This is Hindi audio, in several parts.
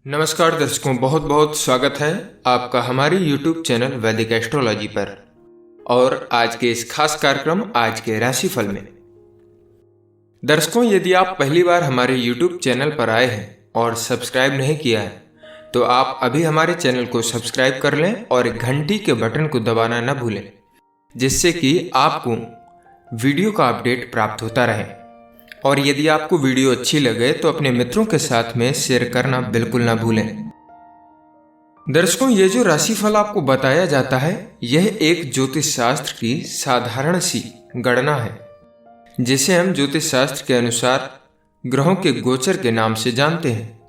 नमस्कार दर्शकों, बहुत बहुत स्वागत है आपका हमारे YouTube चैनल वैदिक एस्ट्रोलॉजी पर। और आज के इस खास कार्यक्रम आज के राशिफल में दर्शकों, यदि आप पहली बार हमारे YouTube चैनल पर आए हैं और सब्सक्राइब नहीं किया है तो आप अभी हमारे चैनल को सब्सक्राइब कर लें और घंटी के बटन को दबाना न भूलें, जिससे कि आपको वीडियो का अपडेट प्राप्त होता रहे। और यदि आपको वीडियो अच्छी लगे तो अपने मित्रों के साथ में शेयर करना बिल्कुल ना भूलें। दर्शकों, ये जो राशिफल आपको बताया जाता है यह एक ज्योतिष शास्त्र की साधारण सी गणना है, जिसे हम ज्योतिष शास्त्र के अनुसार ग्रहों के गोचर के नाम से जानते हैं।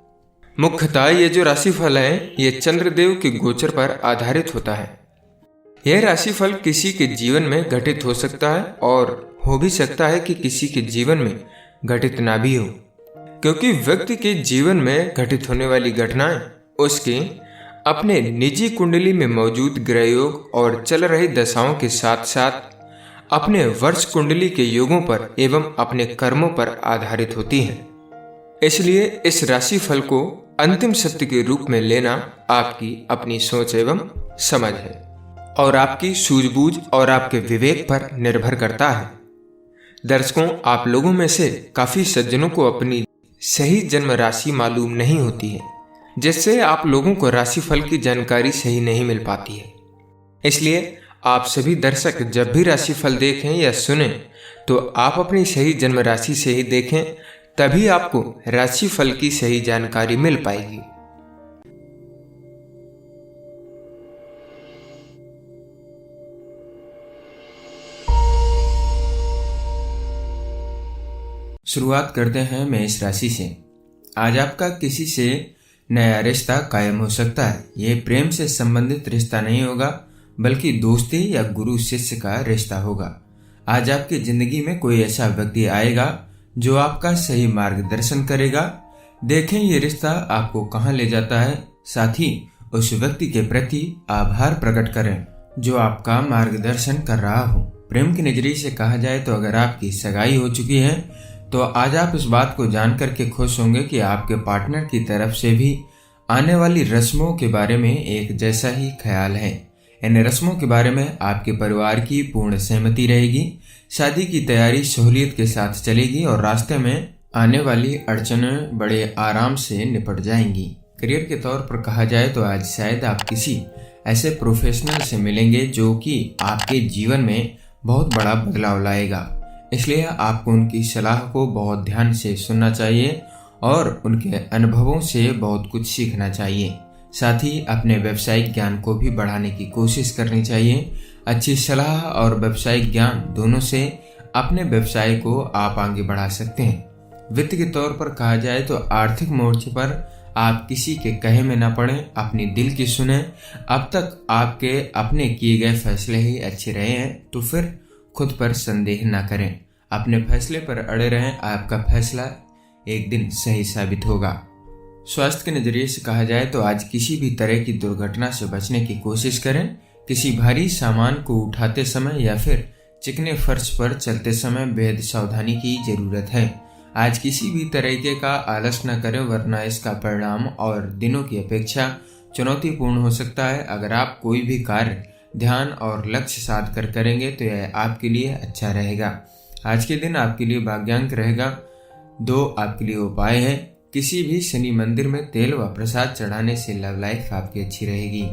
मुख्यतः ये जो राशिफल है ये चंद्रदेव के गोचर पर आधारित होता है। यह राशिफल किसी के जीवन में घटित हो सकता है और हो भी सकता है कि किसी के जीवन में घटित ना भी हो, क्योंकि व्यक्ति के जीवन में घटित होने वाली घटनाएं उसके अपने निजी कुंडली में मौजूद ग्रह योग और चल रही दशाओं के साथ साथ अपने वर्ष कुंडली के योगों पर एवं अपने कर्मों पर आधारित होती हैं। इसलिए इस राशिफल को अंतिम सत्य के रूप में लेना आपकी अपनी सोच एवं समझ है और आपकी सूझबूझ और आपके विवेक पर निर्भर करता है। दर्शकों, आप लोगों में से काफी सज्जनों को अपनी सही जन्म राशि मालूम नहीं होती है, जिससे आप लोगों को राशिफल की जानकारी सही नहीं मिल पाती है। इसलिए आप सभी दर्शक जब भी राशिफल देखें या सुने तो आप अपनी सही जन्म राशि से ही देखें, तभी आपको राशिफल की सही जानकारी मिल पाएगी। शुरुआत करते हैं मेष राशि से। आज आपका किसी से नया रिश्ता कायम हो सकता है। ये प्रेम से संबंधित रिश्ता नहीं होगा, बल्कि दोस्ती या गुरु शिष्य का रिश्ता होगा। आज आपकी जिंदगी में कोई ऐसा व्यक्ति आएगा जो आपका सही मार्गदर्शन करेगा। देखें ये रिश्ता आपको कहाँ ले जाता है, साथ ही उस व्यक्ति के प्रति आभार प्रकट करें जो आपका मार्गदर्शन कर रहा हो। प्रेम की नजरिए से कहा जाए तो अगर आपकी सगाई हो चुकी है तो आज आप इस बात को जानकर के खुश होंगे कि आपके पार्टनर की तरफ से भी आने वाली रस्मों के बारे में एक जैसा ही ख्याल है। इन रस्मों के बारे में आपके परिवार की पूर्ण सहमति रहेगी। शादी की तैयारी सहूलियत के साथ चलेगी और रास्ते में आने वाली अड़चनें बड़े आराम से निपट जाएंगी। करियर के तौर पर कहा जाए तो आज शायद आप किसी ऐसे प्रोफेशनल से मिलेंगे जो कि आपके जीवन में बहुत बड़ा बदलाव लाएगा। इसलिए आपको उनकी सलाह को बहुत ध्यान से सुनना चाहिए और उनके अनुभवों से बहुत कुछ सीखना चाहिए। साथ ही अपने व्यावसायिक ज्ञान को भी बढ़ाने की कोशिश करनी चाहिए। अच्छी सलाह और व्यावसायिक ज्ञान दोनों से अपने व्यवसाय को आप आगे बढ़ा सकते हैं। वित्त के तौर पर कहा जाए तो आर्थिक मोर्चे पर आप किसी के कहे में न पड़े, अपनी दिल की सुने। अब तक आपके अपने किए गए फैसले ही अच्छे रहे हैं तो फिर खुद पर संदेह न करें। अपने फैसले पर अड़े रहें, आपका फैसला एक दिन सही साबित होगा। स्वास्थ्य के नजरिए से कहा जाए तो आज किसी भी तरह की दुर्घटना से बचने की कोशिश करें। किसी भारी सामान को उठाते समय या फिर चिकने फर्श पर चलते समय बेहद सावधानी की जरूरत है। आज किसी भी तरीके का आलस न करें, वरना इसका परिणाम और दिनों की अपेक्षा चुनौतीपूर्ण हो सकता है। अगर आप कोई भी कार्य ध्यान और लक्ष्य साध कर करेंगे तो यह आपके लिए अच्छा रहेगा। आज के दिन आपके लिए भाग्यांक रहेगा 2। आपके लिए उपाय है किसी भी शनि मंदिर में तेल व प्रसाद चढ़ाने से लव लाइफ आपकी अच्छी रहेगी।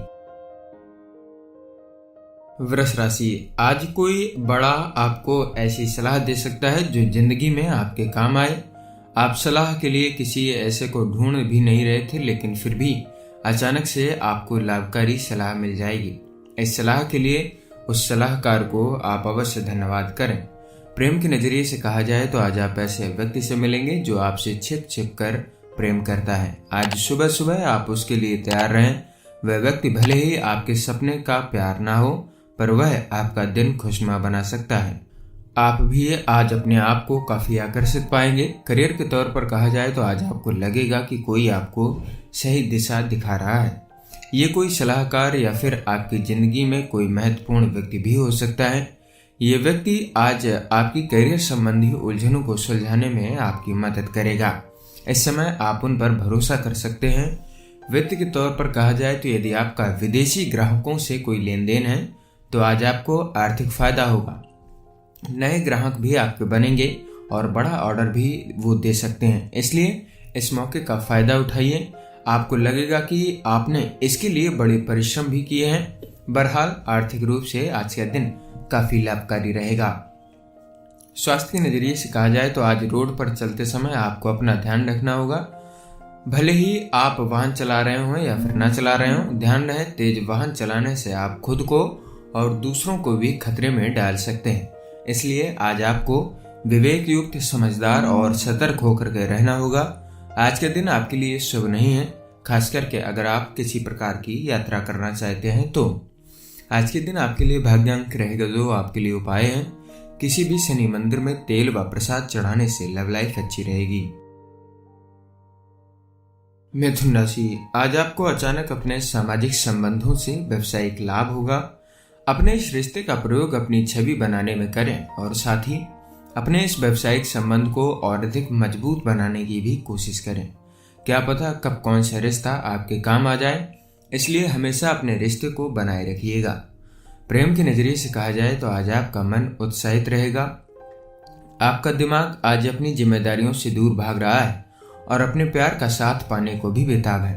वृष राशि, आज कोई बड़ा आपको ऐसी सलाह दे सकता है जो जिंदगी में आपके काम आए। आप सलाह के लिए किसी ऐसे को ढूंढ भी नहीं रहे थे, लेकिन फिर भी अचानक से आपको लाभकारी सलाह मिल जाएगी। इस सलाह के लिए उस सलाहकार को आप अवश्य धन्यवाद करें। प्रेम के नजरिए से कहा जाए तो आज आप ऐसे व्यक्ति से मिलेंगे जो आपसे छिप छिप कर प्रेम करता है। आज सुबह सुबह आप उसके लिए तैयार रहें। वह व्यक्ति भले ही आपके सपने का प्यार ना हो, पर वह आपका दिन खुशनुमा बना सकता है। आप भी आज अपने आप को काफी आकर्षित पाएंगे। करियर के तौर पर कहा जाए तो आज आपको लगेगा कि कोई आपको सही दिशा दिखा रहा है। ये कोई सलाहकार या फिर आपकी जिंदगी में कोई महत्वपूर्ण व्यक्ति भी हो सकता है। ये व्यक्ति आज आपकी करियर संबंधी उलझनों को सुलझाने में आपकी मदद करेगा। इस समय आप उन पर भरोसा कर सकते हैं। वित्त के तौर पर कहा जाए तो यदि आपका विदेशी ग्राहकों से कोई लेन देन है तो आज आपको आर्थिक फायदा होगा। नए ग्राहक भी आपके बनेंगे और बड़ा ऑर्डर भी वो दे सकते हैं, इसलिए इस मौके का फायदा उठाइए। आपको लगेगा कि आपने इसके लिए बड़े परिश्रम भी किए हैं। बहरहाल आर्थिक रूप से आज का दिन काफी लाभकारी रहेगा। स्वास्थ्य के नजरिए से कहा जाए तो आज रोड पर चलते समय आपको अपना ध्यान रखना होगा। भले ही आप वाहन चला रहे हो या फिर ना चला रहे हो, ध्यान रहे तेज वाहन चलाने से आप खुद को और दूसरों को भी खतरे में डाल सकते हैं। इसलिए आज आपको विवेक युक्त, समझदार और सतर्क होकर के रहना होगा। आज का दिन आपके लिए शुभ नहीं है, खास करके अगर आप किसी प्रकार की यात्रा करना चाहते हैं तो। आज के दिन आपके लिए भाग्यांक रहेगा जो आपके लिए उपाय है। किसी भी शनि मंदिर में तेल व प्रसाद चढ़ाने से लव लाइफ अच्छी रहेगी। मिथुन राशि, आज आपको अचानक अपने सामाजिक संबंधों से व्यवसायिक लाभ होगा। अपने इस रिश्ते का प्रयोग अपनी छवि बनाने में करें और साथ ही अपने इस व्यावसायिक संबंध को और अधिक मजबूत बनाने की भी कोशिश करें। क्या पता कब कौन सा रिश्ता आपके काम आ जाए, इसलिए हमेशा अपने रिश्ते को बनाए रखिएगा। प्रेम के नजरिए से कहा जाए तो आज आपका मन उत्साहित रहेगा। आपका दिमाग आज अपनी जिम्मेदारियों से दूर भाग रहा है और अपने प्यार का साथ पाने को भी बेताब है।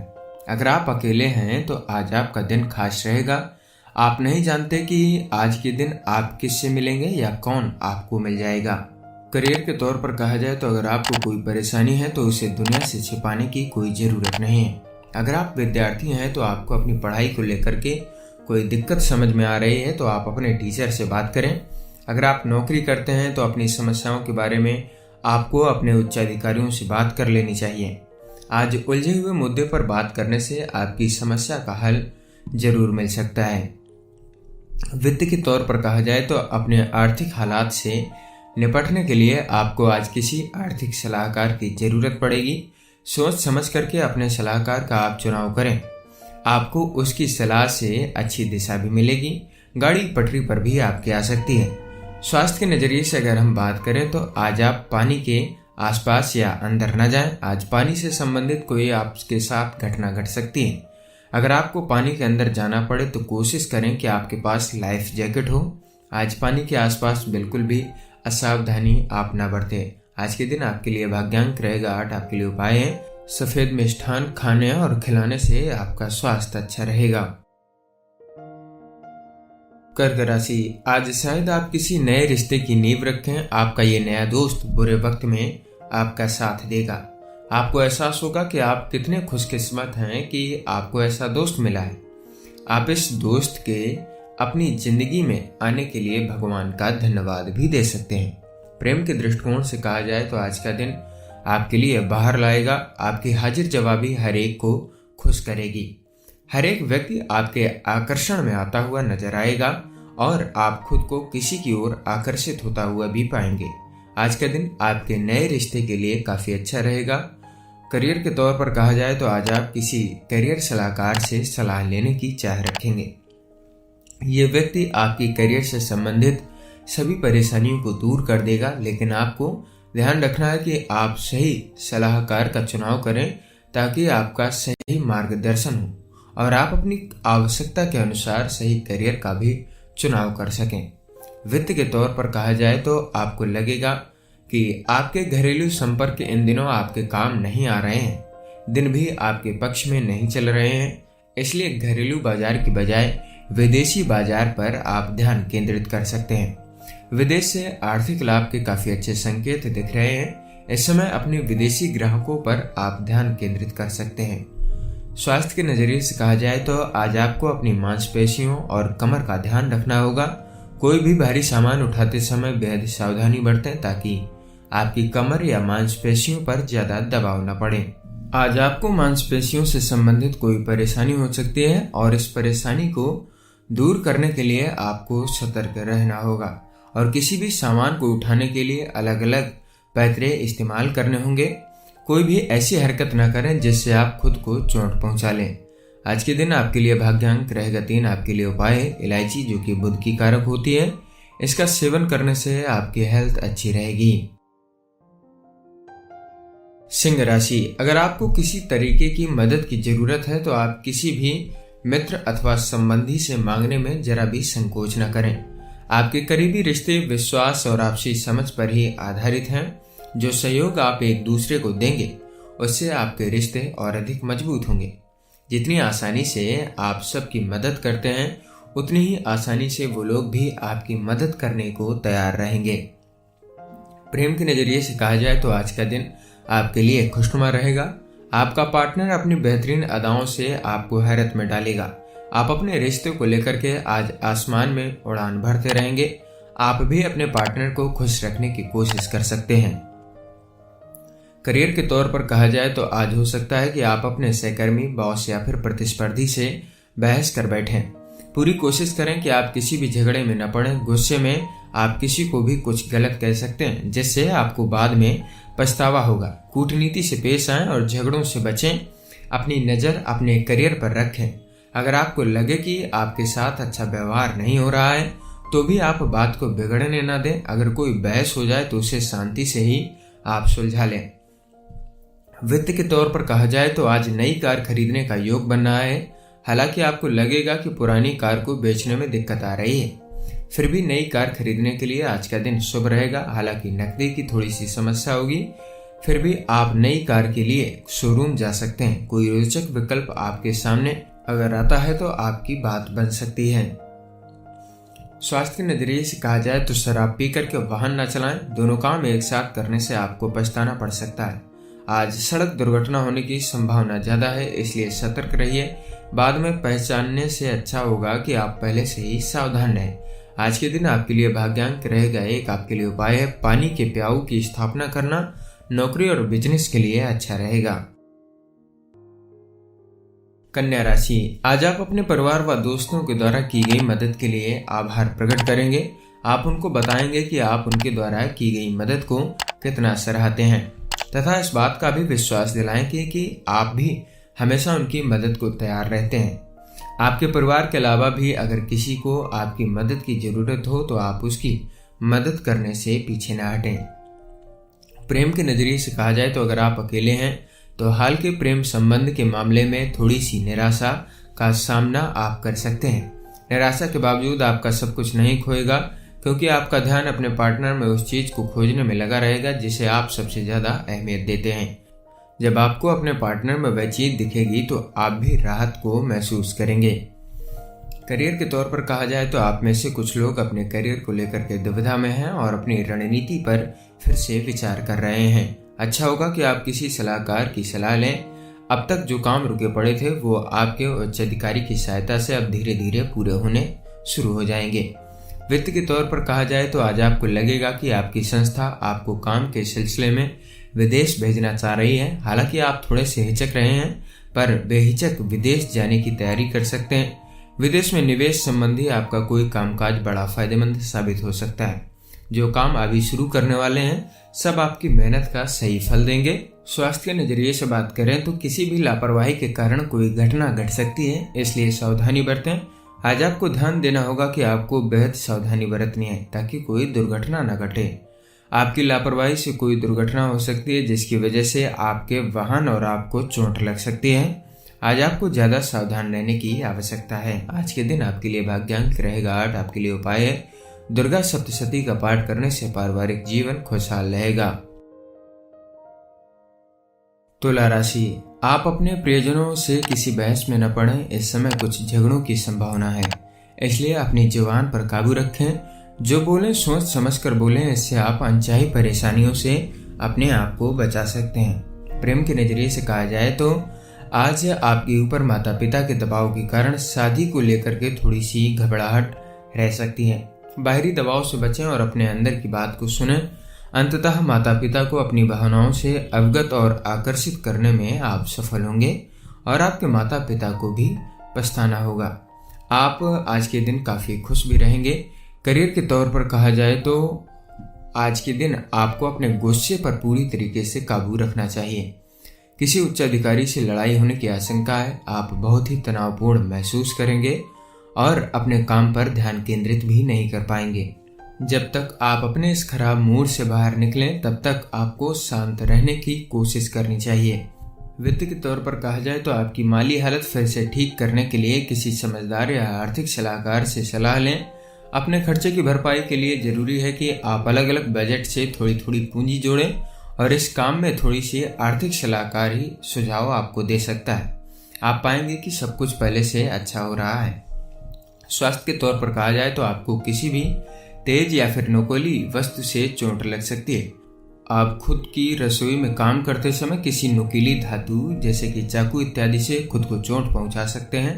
अगर आप अकेले हैं तो आज आपका दिन खास रहेगा। आप नहीं जानते कि आज के दिन आप किससे मिलेंगे या कौन आपको मिल जाएगा। करियर के तौर पर कहा जाए तो अगर आपको कोई परेशानी है तो उसे दुनिया से छिपाने की कोई जरूरत नहीं है। अगर आप विद्यार्थी हैं तो आपको अपनी पढ़ाई को लेकर के कोई दिक्कत समझ में आ रही है तो आप अपने टीचर से बात करें। अगर आप नौकरी करते हैं तो अपनी समस्याओं के बारे में आपको अपने उच्चाधिकारियों से बात कर लेनी चाहिए। आज उलझे हुए मुद्दे पर बात करने से आपकी समस्या का हल जरूर मिल सकता है। वित्त के तौर पर कहा जाए तो अपने आर्थिक हालात से निपटने के लिए आपको आज किसी आर्थिक सलाहकार की जरूरत पड़ेगी। सोच समझ करके अपने सलाहकार का आप चुनाव करें, आपको उसकी सलाह से अच्छी दिशा भी मिलेगी। गाड़ी पटरी पर भी आपकी आ सकती है। स्वास्थ्य के नजरिए से अगर हम बात करें तो आज आप पानी के आसपास या अंदर न जाएं। आज पानी से संबंधित कोई आपके साथ घटना घट सकती है। अगर आपको पानी के अंदर जाना पड़े तो कोशिश करें कि आपके पास लाइफ जैकेट हो। आज पानी के आसपास बिल्कुल भी असावधानी आप न बरतें। आज के दिन आपके लिए भाग्यांक रहेगा 8। आपके लिए उपाय है सफेद मिष्ठान खाने और खिलाने से आपका स्वास्थ्य अच्छा रहेगा। कर्क राशि, आज शायद आप किसी नए रिश्ते की नींव रखें। आपका ये नया दोस्त बुरे वक्त में आपका साथ देगा। आपको एहसास होगा कि आप कितने खुशकिस्मत हैं कि आपको ऐसा दोस्त मिला है। आप इस दोस्त के अपनी जिंदगी में आने के लिए भगवान का धन्यवाद भी दे सकते हैं। प्रेम के दृष्टिकोण से कहा जाए तो आज का दिन आपके लिए बाहर लाएगा। आपकी हाजिर जवाबी हर एक को खुश करेगी। हर एक व्यक्ति आपके आकर्षण में आता हुआ नजर आएगा और आप खुद को किसी की ओर आकर्षित होता हुआ भी पाएंगे। आज का दिन आपके नए रिश्ते के लिए काफी अच्छा रहेगा। करियर के तौर पर कहा जाए तो आज आप किसी करियर सलाहकार से सलाह लेने की चाह रखेंगे। ये व्यक्ति आपकी करियर से संबंधित सभी परेशानियों को दूर कर देगा, लेकिन आपको ध्यान रखना है कि आप सही सलाहकार का चुनाव करें ताकि आपका सही मार्गदर्शन हो और आप अपनी आवश्यकता के अनुसार सही करियर का भी चुनाव कर सकें। वित्त के तौर पर कहा जाए तो आपको लगेगा कि आपके घरेलू संपर्क इन दिनों आपके काम नहीं आ रहे हैं। दिन भी आपके पक्ष में नहीं चल रहे हैं, इसलिए घरेलू बाजार की बजाय विदेशी बाजार पर आप ध्यान केंद्रित कर सकते हैं। विदेश से आर्थिक लाभ के काफी अच्छे संकेत दिख रहे हैं। इस समय अपने विदेशी ग्राहकों पर आप ध्यान केंद्रित कर सकते हैं। स्वास्थ्य के नजरिए से कहा जाए तो आज आपको अपनी मांसपेशियों और कमर का ध्यान रखना होगा। कोई भी भारी सामान उठाते समय बेहद सावधानी बरतें ताकि आपकी कमर या मांसपेशियों पर ज्यादा दबाव न पड़े। आज आपको मांसपेशियों से संबंधित कोई परेशानी हो सकती है और इस परेशानी को दूर करने के लिए आपको सतर्क रहना होगा और किसी भी सामान को उठाने के लिए अलग अलग पैतरे इस्तेमाल करने होंगे। कोई भी ऐसी हरकत न करें जिससे आप खुद को चोट पहुंचा लें। आज के दिन आपके लिए भाग्यांक रहेगा 3। आपके लिए उपाय है इलायची, जो कि बुध की कारक होती है। इसका सेवन करने से आपकी हेल्थ अच्छी रहेगी। सिंह राशि, अगर आपको किसी तरीके की मदद की जरूरत है तो आप किसी भी मित्र अथवा संबंधी से मांगने में जरा भी संकोच न करें। आपके करीबी रिश्ते विश्वास और आपसी समझ पर ही आधारित हैं। जो सहयोग आप एक दूसरे को देंगे उससे आपके रिश्ते और अधिक मजबूत होंगे। जितनी आसानी से आप सबकी मदद करते हैं उतनी ही आसानी से वो लोग भी आपकी मदद करने को तैयार रहेंगे। प्रेम के नजरिए से कहा जाए तो आज का दिन आपके लिए खुशनुमा रहेगा। आपका पार्टनर अपनी बेहतरीन अदाओं से आपको हैरत में डालेगा। आप अपने रिश्ते को लेकर के आज आसमान में उड़ान भरते रहेंगे। आप भी अपने पार्टनर को खुश रखने की कोशिश कर सकते हैं। करियर के तौर पर कहा जाए तो आज हो सकता है कि आप अपने सहकर्मी, बॉस या फिर प्रतिस्पर्धी से बहस कर बैठें। पूरी कोशिश करें कि आप किसी भी झगड़े में न पड़ें। गुस्से में आप किसी को भी कुछ गलत कह सकते हैं जिससे आपको बाद में पछतावा होगा। कूटनीति से पेश आएं और झगड़ों से बचें। अपनी नज़र अपने करियर पर रखें। अगर आपको लगे कि आपके साथ अच्छा व्यवहार नहीं हो रहा है तो भी आप बात को बिगड़ने न दें। अगर कोई बहस हो जाए तो उसे शांति से ही आप सुलझा लें। वित्त के तौर पर कहा जाए तो आज नई कार खरीदने का योग बन रहा है। हालांकि आपको लगेगा कि पुरानी कार को बेचने में दिक्कत आ रही है, फिर भी नई कार खरीदने के लिए आज का दिन शुभ रहेगा। हालांकि नकदी की थोड़ी सी समस्या होगी, फिर भी आप नई कार के लिए शोरूम जा सकते हैं। कोई रोचक विकल्प आपके सामने अगर आता है तो आपकी बात बन सकती है। स्वास्थ्य के नजरिए से कहा जाए तो शराब पी करके वाहन न चलाएं। दोनों काम एक साथ करने से आपको पछताना पड़ सकता है। आज सड़क दुर्घटना होने की संभावना ज्यादा है, इसलिए सतर्क रहिए। बाद में पहचानने से अच्छा होगा कि आप पहले से ही सावधान रहें। आज के दिन आपके लिए भाग्यांक रहेगा एक। आपके लिए उपाय है पानी के प्याऊ की स्थापना करना। नौकरी और बिजनेस के लिए अच्छा रहेगा। कन्या राशि, आज आप अपने परिवार व दोस्तों के द्वारा की गई मदद के लिए आभार प्रकट करेंगे। आप उनको बताएंगे कि आप उनके द्वारा की गई मदद को कितना सराहते हैं तथा इस बात का भी विश्वास दिलाएंगे कि आप भी हमेशा उनकी मदद को तैयार रहते हैं। आपके परिवार के अलावा भी अगर किसी को आपकी मदद की जरूरत हो तो आप उसकी मदद करने से पीछे न हटें। प्रेम के नजरिए से कहा जाए तो अगर आप अकेले हैं तो हाल के प्रेम संबंध के मामले में थोड़ी सी निराशा का सामना आप कर सकते हैं। निराशा के बावजूद आपका सब कुछ नहीं खोएगा, क्योंकि आपका ध्यान अपने पार्टनर में उस चीज को खोजने में लगा रहेगा जिसे आप सबसे ज्यादा अहमियत देते हैं। जब आपको अपने पार्टनर में वह चीज दिखेगी तो आप भी राहत को महसूस करेंगे। करियर के तौर पर कहा जाए तो आप में से कुछ लोग अपने करियर को लेकर के दुविधा में हैं और अपनी रणनीति पर फिर से विचार कर रहे हैं। अच्छा होगा कि आप किसी सलाहकार की सलाह लें। अब तक जो काम रुके पड़े थे वो आपके उच्च अधिकारी की सहायता से अब धीरे धीरे पूरे होने शुरू हो जाएंगे। वित्त के तौर पर कहा जाए तो आज आपको लगेगा कि आपकी संस्था आपको काम के सिलसिले में विदेश भेजना चाह रही है। हालांकि आप थोड़े से हिचक रहे हैं, पर बेहिचक विदेश जाने की तैयारी कर सकते हैं। विदेश में निवेश संबंधी आपका कोई कामकाज बड़ा फायदेमंद साबित हो सकता है। जो काम अभी शुरू करने वाले हैं सब आपकी मेहनत का सही फल देंगे। स्वास्थ्य के नजरिए से बात करें तो किसी भी लापरवाही के कारण कोई घटना घट सकती है, इसलिए सावधानी बरतें। आज आपको ध्यान देना होगा कि आपको बेहद सावधानी बरतनी है ताकि कोई दुर्घटना न घटे। आपकी लापरवाही से कोई दुर्घटना हो सकती है जिसकी वजह से आपके वाहन और आपको चोट लग सकती है। आज आपको ज्यादा सावधान रहने की आवश्यकता है। आज के दिन आपके लिए भाग्यांक रहेगा 8। आपके लिए उपाय है दुर्गा सप्तशती का पाठ करने से पारिवारिक जीवन खुशहाल रहेगा। तुला राशि, आप अपने प्रियजनों से किसी बहस में न पड़ें। इस समय कुछ झगड़ों की संभावना है, इसलिए अपनी जुबान पर काबू रखें। जो बोलें सोच समझ कर बोलें, इससे आप अनचाही परेशानियों से अपने आप को बचा सकते हैं। प्रेम के नजरिए से कहा जाए तो आज आपके ऊपर माता पिता के दबाव के कारण शादी को लेकर के थोड़ी सी घबराहट रह सकती है। बाहरी दबाव से बचें और अपने अंदर की बात को सुनें। अंततः माता पिता को अपनी भावनाओं से अवगत और आकर्षित करने में आप सफल होंगे और आपके माता पिता को भी पछताना होगा। आप आज के दिन काफी खुश भी रहेंगे। करियर के तौर पर कहा जाए तो आज के दिन आपको अपने गुस्से पर पूरी तरीके से काबू रखना चाहिए। किसी उच्च अधिकारी से लड़ाई होने की आशंका है। आप बहुत ही तनावपूर्ण महसूस करेंगे और अपने काम पर ध्यान केंद्रित भी नहीं कर पाएंगे। जब तक आप अपने इस खराब मूड से बाहर निकलें तब तक आपको शांत रहने की कोशिश करनी चाहिए। वित्त के तौर पर कहा जाए तो आपकी माली हालत फिर से ठीक करने के लिए किसी समझदार या आर्थिक सलाहकार से सलाह लें। अपने खर्चे की भरपाई के लिए जरूरी है कि आप अलग अलग बजट से थोड़ी थोड़ी पूंजी जोड़ें और इस काम में थोड़ी सी आर्थिक सलाहकार ही सुझाव आपको दे सकता है। आप पाएंगे कि सब कुछ पहले से अच्छा हो रहा है। स्वास्थ्य के तौर पर कहा जाए तो आपको किसी भी तेज या फिर नुकीली वस्तु से चोट लग सकती है। आप खुद की रसोई में काम करते समय किसी नुकीली धातु जैसे कि चाकू इत्यादि से खुद को चोट पहुंचा सकते हैं।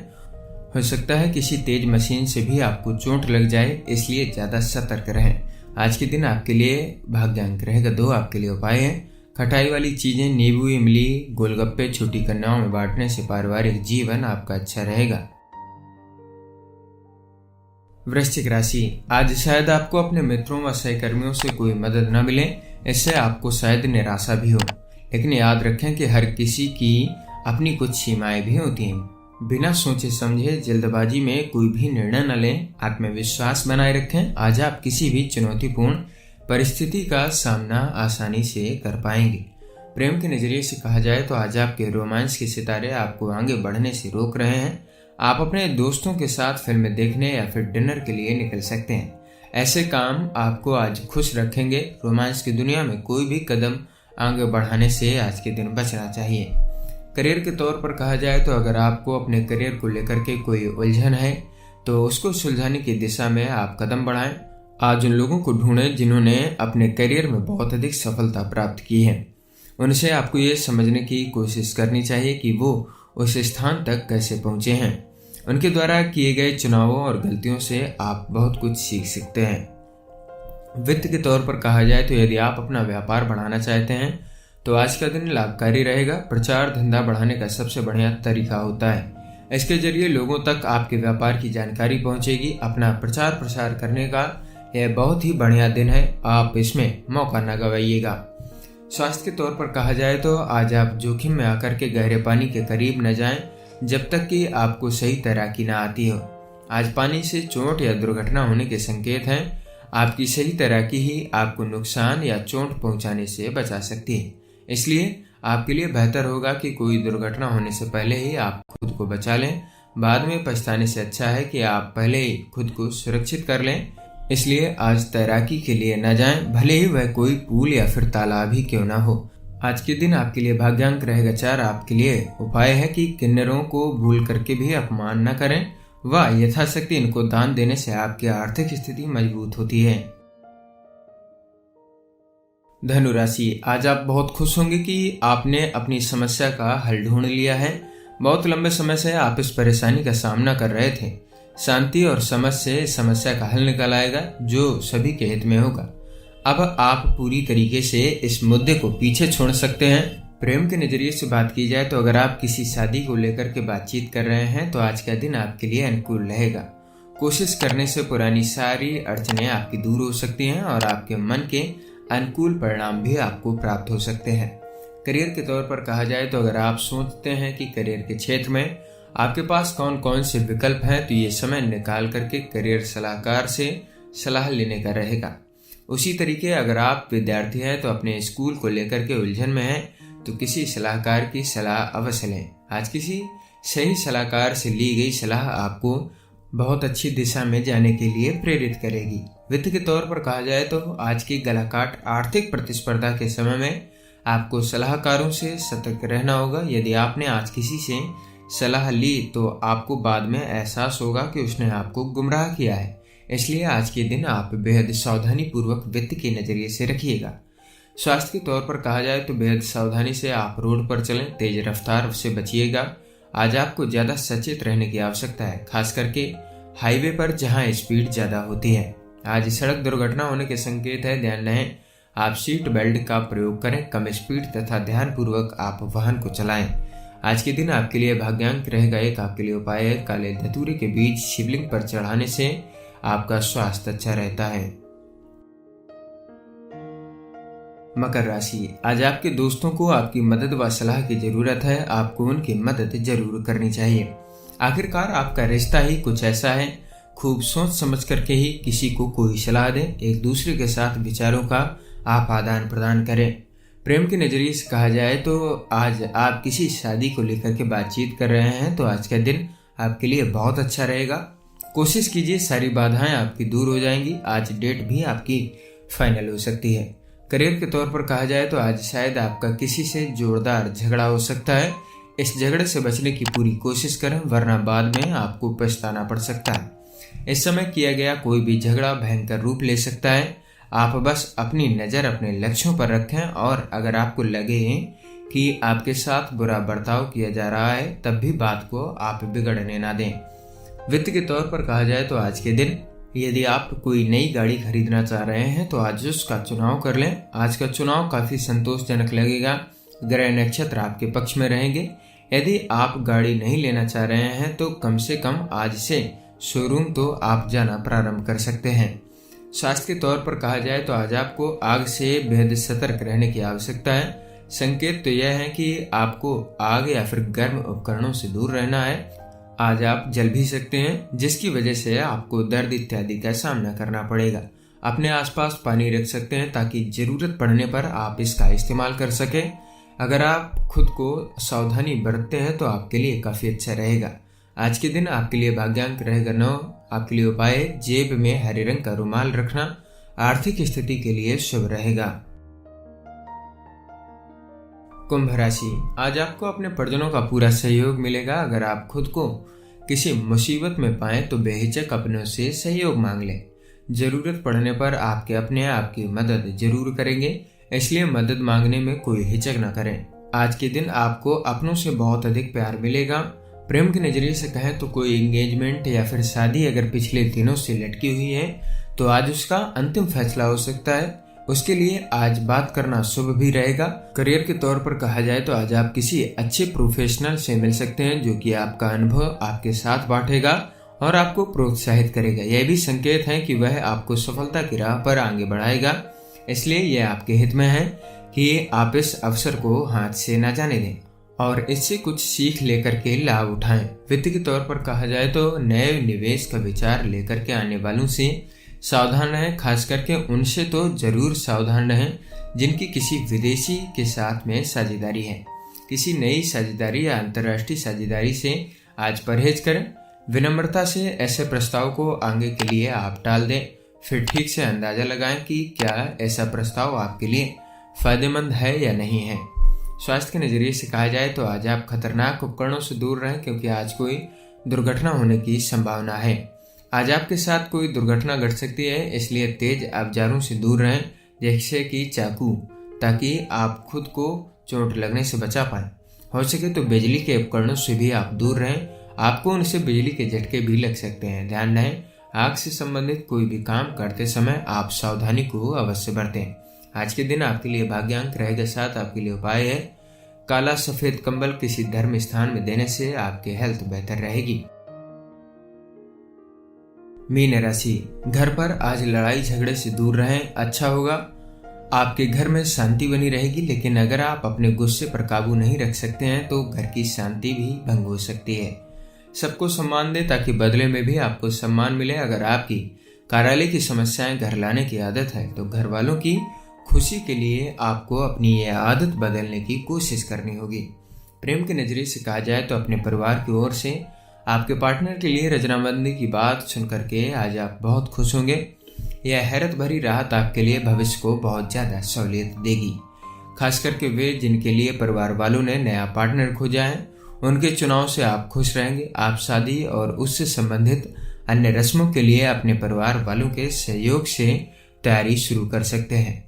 हो सकता है किसी तेज मशीन से भी आपको चोट लग जाए, इसलिए ज्यादा सतर्क रहें। आज के दिन आपके लिए भाग्यांक रहेगा 2। आपके लिए उपाय है खटाई वाली चीजें, नींबू, इमली, गोलगप्पे छोटी कन्याओं में बांटने से पारिवारिक जीवन आपका अच्छा रहेगा। वृश्चिक राशि, आज शायद आपको अपने मित्रों व सहकर्मियों से कोई मदद न मिले, इससे आपको शायद निराशा भी हो। लेकिन याद रखें कि हर किसी की अपनी कुछ सीमाएं भी होती हैं। बिना सोचे समझे जल्दबाजी में कोई भी निर्णय न लें। आत्मविश्वास बनाए रखें। आज आप किसी भी चुनौतीपूर्ण परिस्थिति का सामना आसानी से कर पाएंगे। प्रेम के नजरिए से कहा जाए तो आज आपके रोमांस के सितारे आपको आगे बढ़ने से रोक रहे हैं। आप अपने दोस्तों के साथ फिल्म देखने या फिर डिनर के लिए निकल सकते हैं। ऐसे काम आपको आज खुश रखेंगे। रोमांस की दुनिया में कोई भी कदम आगे बढ़ाने से आज के दिन बचना चाहिए। करियर के तौर पर कहा जाए तो अगर आपको अपने करियर को लेकर के कोई उलझन है तो उसको सुलझाने की दिशा में आप कदम बढ़ाएं। आज उन लोगों को ढूंढें जिन्होंने अपने करियर में बहुत अधिक सफलता प्राप्त की है। उनसे आपको ये समझने की कोशिश करनी चाहिए कि वो उस स्थान तक कैसे पहुंचे हैं। उनके द्वारा किए गए चुनावों और गलतियों से आप बहुत कुछ सीख सकते हैं। वित्त के तौर पर कहा जाए तो यदि आप अपना व्यापार बढ़ाना चाहते हैं तो आज का दिन लाभकारी रहेगा। प्रचार धंधा बढ़ाने का सबसे बढ़िया तरीका होता है। इसके जरिए लोगों तक आपके व्यापार की जानकारी पहुंचेगी। अपना प्रचार प्रसार करने का यह बहुत ही बढ़िया दिन है, आप इसमें मौका न गवाइएगा। स्वास्थ्य के तौर पर कहा जाए तो आज आप जोखिम में आकर के गहरे पानी के करीब न जाएं जब तक कि आपको सही तैराकी न आती हो। आज पानी से चोट या दुर्घटना होने के संकेत हैं। आपकी सही तैराकी ही आपको नुकसान या चोट पहुंचाने से बचा सकती है। इसलिए आपके लिए बेहतर होगा कि कोई दुर्घटना होने से पहले ही आप खुद को बचा लें। बाद में पछताने से अच्छा है कि आप पहले ही खुद को सुरक्षित कर लें। इसलिए आज तैराकी के लिए न जाएं, भले ही वह कोई पूल या फिर तालाब ही क्यों ना हो। आज के दिन आपके लिए भाग्यांक रहेगा 4। आपके लिए उपाय है कि किन्नरों को भूल करके भी अपमान न करें व यथाशक्ति इनको दान देने से आपकी आर्थिक स्थिति मजबूत होती है। धनु राशि, आज आप बहुत खुश होंगे कि आपने अपनी समस्या का हल ढूंढ लिया है। बहुत लंबे समय से आप इस परेशानी का सामना कर रहे थे। शांति और समझ से समस्या का हल निकल आएगा जो सभी के हित में होगा। अब आप पूरी तरीके से इस मुद्दे को पीछे छोड़ सकते हैं। प्रेम के नजरिए से बात की जाए तो अगर आप किसी शादी को लेकर के बातचीत कर रहे हैं तो आज का दिन आपके लिए अनुकूल रहेगा। कोशिश करने से पुरानी सारी अड़चनें आपकी दूर हो सकती हैं और आपके मन के अनुकूल परिणाम भी आपको प्राप्त हो सकते हैं। करियर के तौर पर कहा जाए तो अगर आप सोचते हैं कि करियर के क्षेत्र में आपके पास कौन कौन से विकल्प हैं तो ये समय निकाल करके करियर सलाहकार से सलाह लेने का रहेगा। उसी तरीके अगर आप विद्यार्थी हैं तो अपने स्कूल को लेकर के उलझन में हैं तो किसी सलाहकार की सलाह अवश्य लें। आज किसी सही सलाहकार से ली गई सलाह आपको बहुत अच्छी दिशा में जाने के लिए प्रेरित करेगी। वित्त के तौर पर कहा जाए तो आज की गलाकाट आर्थिक प्रतिस्पर्धा के समय में आपको सलाहकारों से सतर्क रहना होगा। यदि आपने आज किसी से सलाह ली तो आपको बाद में एहसास होगा कि उसने आपको गुमराह किया है। इसलिए आज के दिन आप बेहद सावधानी पूर्वक वित्त के नजरिए से रखिएगा। स्वास्थ्य के तौर पर कहा जाए तो बेहद सावधानी से आप रोड पर चलें, तेज रफ्तार से बचिएगा। आज आपको ज्यादा सचेत रहने की आवश्यकता है, खास करके हाईवे पर जहां स्पीड ज्यादा होती है। आज सड़क दुर्घटना होने के संकेत है, ध्यान रहे। आप सीट बेल्ट का प्रयोग करें, कम स्पीड तथा ध्यान पूर्वक आप वाहन को चलाएं। आज के दिन आपके लिए भाग्यांक रहेगा 1। आपके लिए उपाय है काले धतूरे के बीज शिवलिंग पर चढ़ाने से आपका स्वास्थ्य अच्छा रहता है। मकर राशि, आज आपके दोस्तों को आपकी मदद व सलाह की जरूरत है। आपको उनकी मदद जरूर करनी चाहिए। आखिरकार आपका रिश्ता ही कुछ ऐसा है खूब सोच समझ करके ही किसी को कोई सलाह दें। एक दूसरे के साथ विचारों का आप आदान प्रदान करें। प्रेम के नजरिए से कहा जाए तो आज आप किसी शादी को लेकर के बातचीत कर रहे हैं तो आज का दिन आपके लिए बहुत अच्छा रहेगा। कोशिश कीजिए, सारी बाधाएं आपकी दूर हो जाएंगी। आज डेट भी आपकी फाइनल हो सकती है। करियर के तौर पर कहा जाए तो आज शायद आपका किसी से जोरदार झगड़ा हो सकता है। इस झगड़े से बचने की पूरी कोशिश करें, वरना बाद में आपको पछताना पड़ सकता है। इस समय किया गया कोई भी झगड़ा भयंकर रूप ले सकता है। आप बस अपनी नज़र अपने लक्ष्यों पर रखें और अगर आपको लगे कि आपके साथ बुरा बर्ताव किया जा रहा है तब भी बात को आप बिगड़ने ना दें। वित्त के तौर पर कहा जाए तो आज के दिन यदि आप कोई नई गाड़ी खरीदना चाह रहे हैं तो आज उसका चुनाव कर लें। आज का चुनाव काफ़ी संतोषजनक लगेगा। ग्रह नक्षत्र आपके पक्ष में रहेंगे। यदि आप गाड़ी नहीं लेना चाह रहे हैं तो कम से कम आज से शोरूम तो आप जाना प्रारंभ कर सकते हैं। स्वास्थ्य के तौर पर कहा जाए तो आज आपको आग से बेहद सतर्क रहने की आवश्यकता है। संकेत तो यह है कि आपको आग या फिर गर्म उपकरणों से दूर रहना है। आज आप जल भी सकते हैं जिसकी वजह से आपको दर्द इत्यादि का सामना करना पड़ेगा। अपने आसपास पानी रख सकते हैं ताकि जरूरत पड़ने पर आप इसका इस्तेमाल कर सकें। अगर आप खुद को सावधानी बरतते हैं तो आपके लिए काफ़ी अच्छा रहेगा। आज के दिन आपके लिए भाग्यांक रहेगा 9। आपके लिए उपाय जेब में हरे रंग का रुमाल रखना आर्थिक स्थिति के लिए शुभ रहेगा। कुंभ राशि, आज आपको अपने परिजनों का पूरा सहयोग मिलेगा। अगर आप खुद को किसी मुसीबत में पाएं तो बेहिचक अपनों से सहयोग मांग लें। जरूरत पड़ने पर आपके अपने आपकी मदद जरूर करेंगे, इसलिए मदद मांगने में कोई हिचक न करें। आज के दिन आपको अपनों से बहुत अधिक प्यार मिलेगा। प्रेम के नजरिए से कहें तो कोई एंगेजमेंट या फिर शादी अगर पिछले दिनों से लटकी हुई है तो आज उसका अंतिम फैसला हो सकता है। उसके लिए आज बात करना शुभ भी रहेगा। करियर के तौर पर कहा जाए तो आज आप किसी अच्छे प्रोफेशनल से मिल सकते हैं जो कि आपका अनुभव आपके साथ बांटेगा और आपको प्रोत्साहित करेगा। यह भी संकेत है कि वह आपको सफलता की राह पर आगे बढ़ाएगा, इसलिए यह आपके हित में है कि आप इस अवसर को हाथ से न जाने दें और इससे कुछ सीख लेकर के लाभ उठाएं। वित्त के तौर पर कहा जाए तो नए निवेश का विचार लेकर के आने वालों से सावधान रहें। खास करके उनसे तो जरूर सावधान रहें जिनकी किसी विदेशी के साथ में साझेदारी है। किसी नई साझेदारी या अंतर्राष्ट्रीय साझेदारी से आज परहेज करें। विनम्रता से ऐसे प्रस्ताव को आगे के लिए आप टाल दें। फिर ठीक से अंदाजा लगाएं कि क्या ऐसा प्रस्ताव आपके लिए फायदेमंद है या नहीं है। स्वास्थ्य के नजरिए से कहा जाए तो आज आप खतरनाक उपकरणों से दूर रहें क्योंकि आज कोई दुर्घटना होने की संभावना है। आज आपके साथ कोई दुर्घटना घट सकती है, इसलिए तेज औजारों से दूर रहें जैसे कि चाकू, ताकि आप खुद को चोट लगने से बचा पाएं। हो सके तो बिजली के उपकरणों से भी आप दूर रहें, आपको उनसे बिजली के झटके भी लग सकते हैं। ध्यान रहे आग से संबंधित कोई भी काम करते समय आप सावधानी को अवश्य बरतें। आज के दिन आपके लिए भाग्यांक रहेगा 7। आपके लिए उपाय है काला सफेद कंबल किसी धर्म स्थान में देने से आपकी हेल्थ बेहतर रहेगी। मीन राशि, घर पर आज लड़ाई झगड़े से दूर रहें, अच्छा होगा। आपके घर में शांति बनी रहेगी, लेकिन अगर आप अपने गुस्से पर काबू नहीं रख सकते हैं तो घर की शांति भी भंग हो सकती है। सबको सम्मान दें ताकि बदले में भी आपको सम्मान मिले। अगर आपकी कार्यालय की समस्याएं घर लाने की आदत है तो घर वालों की खुशी के लिए आपको अपनी यह आदत बदलने की कोशिश करनी होगी। प्रेम के नजरिए से कहा जाए तो अपने परिवार की ओर से आपके पार्टनर के लिए रचनाबंदी की बात सुनकर के आज आप बहुत खुश होंगे। यह हैरत भरी राहत आपके लिए भविष्य को बहुत ज्यादा सहूलियत देगी। खास करके वे जिनके लिए परिवार वालों ने नया पार्टनर खोजा है उनके चुनाव से आप खुश रहेंगे। आप शादी और उससे संबंधित अन्य रस्मों के लिए अपने परिवार वालों के सहयोग से तैयारी शुरू कर सकते हैं।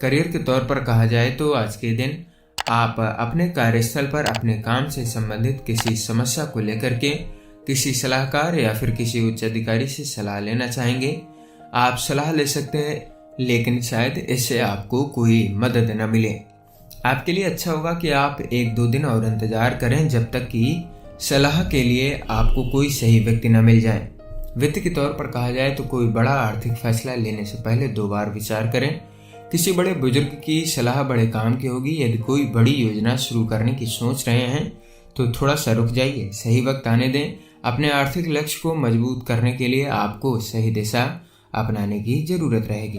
करियर के तौर पर कहा जाए तो आज के दिन आप अपने कार्यस्थल पर अपने काम से संबंधित किसी समस्या को लेकर के किसी सलाहकार या फिर किसी उच्च अधिकारी से सलाह लेना चाहेंगे। आप सलाह ले सकते हैं, लेकिन शायद इससे आपको कोई मदद न मिले। आपके लिए अच्छा होगा कि आप 1-2 दिन और इंतजार करें जब तक कि सलाह के लिए आपको कोई सही व्यक्ति न मिल जाए। वित्त के तौर पर कहा जाए तो कोई बड़ा आर्थिक फैसला लेने से पहले 2 बार विचार करें। किसी बड़े बुजुर्ग की सलाह बड़े काम की होगी। यदि कोई बड़ी योजना शुरू करने की सोच रहे हैं तो थोड़ा सा रुक जाइए, सही वक्त आने दें। अपने आर्थिक लक्ष्य को मजबूत करने के लिए आपको सही दिशा अपनाने की जरूरत रहेगी।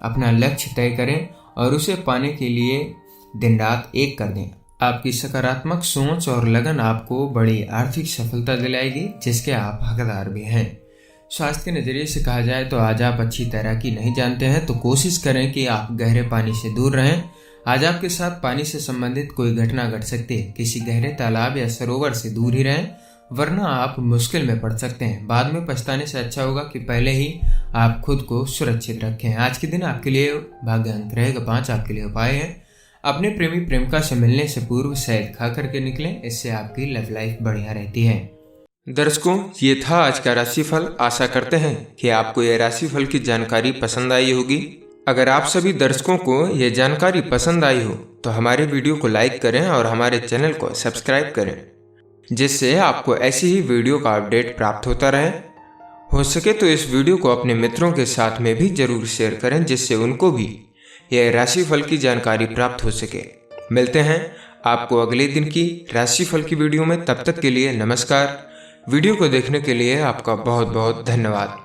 अपना लक्ष्य तय करें और उसे पाने के लिए दिन रात एक कर दें। आपकी सकारात्मक सोच और लगन आपको बड़ी आर्थिक सफलता दिलाएगी, जिसके आप हकदार भी हैं। स्वास्थ्य के नजरिए से कहा जाए तो आज आप अच्छी तैराकी नहीं जानते हैं तो कोशिश करें कि आप गहरे पानी से दूर रहें। आज आपके साथ पानी से संबंधित कोई घटना घट सकती है। किसी गहरे तालाब या सरोवर से दूर ही रहें, वरना आप मुश्किल में पड़ सकते हैं। बाद में पछताने से अच्छा होगा कि पहले ही आप खुद को सुरक्षित रखें। आज के दिन आपके लिए भाग्य अंक रहेगा 5। आपके लिए उपाय है अपने प्रेमी प्रेमिका से मिलने से पूर्व शहद खा करके निकलें, इससे आपकी लव लाइफ बढ़िया रहती है। दर्शकों, ये था आज का राशिफल। आशा करते हैं कि आपको यह राशिफल की जानकारी पसंद आई होगी। अगर आप सभी दर्शकों को यह जानकारी पसंद आई हो तो हमारे वीडियो को लाइक करें और हमारे चैनल को सब्सक्राइब करें, जिससे आपको ऐसी ही वीडियो का अपडेट प्राप्त होता रहे। हो सके तो इस वीडियो को अपने मित्रों के साथ में भी जरूर शेयर करें, जिससे उनको भी यह राशिफल की जानकारी प्राप्त हो सके। मिलते हैं आपको अगले दिन की राशिफल की वीडियो में। तब तक के लिए नमस्कार। वीडियो को देखने के लिए आपका बहुत बहुत धन्यवाद।